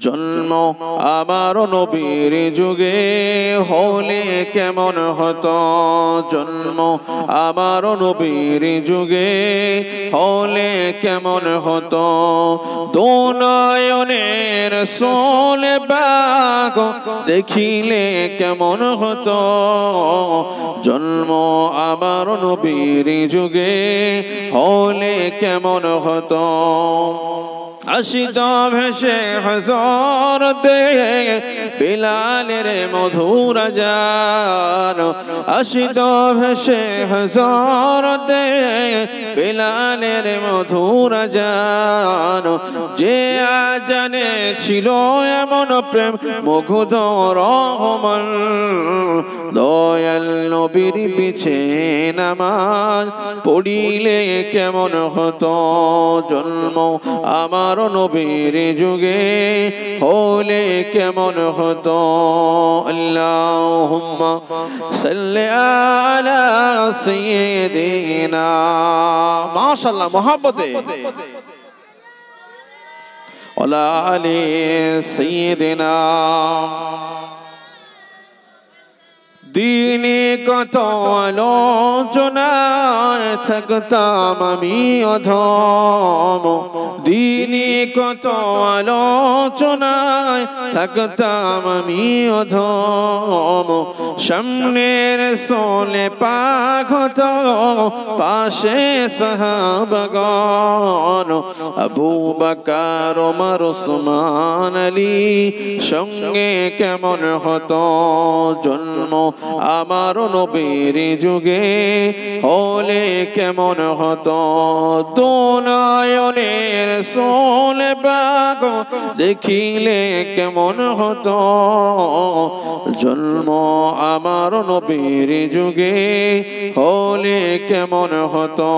জন্ম আমার নবীর যুগে হলে কেমন হতো, জন্ম আমার নবীর যুগে হলে কেমন হতো। দুনয়নের সোলে বাগ দেখিলে কেমন হতো, জন্ম আমার নবীর যুগে হলে কেমন হতো। আসিত ভেসে হযরতে বিলালের মধুর আযান, আসিত ভেসে হযরতে বিলালের মধুর আযান। যে আযানে ছিল এমন প্রেম মুগ্ধ রহমান, দয়াল নবীর পিছে নামাজ পড়িলে কেমন হতো, জন্ম আমার নবীর যুগে হলে কেমন হতো। আল্লাহুম্মা সাল্লি আলা সাইয়্যিদিনা, মাশাআল্লাহ মুহাব্বতে ওয়ালা আলি সাইয়্যিদিনা। দিনে কত আলোচনায় থাকতাম আমি অধম, দিনে কত আলোচনায় থাকতাম আমি অধম। সামনের সোলে পাক হতো পাশে সাহাবাগণ, আবু বকর ওমর ওসমান আলী সঙ্গে কেমন হতো, জন্ম আমার নবীর যুগে হলে কেমন হতো। দুনয়নের সোলে বাগ দেখিলে কেমন হতো, জন্ম আমার নবীর যুগে হলে কেমন হতো।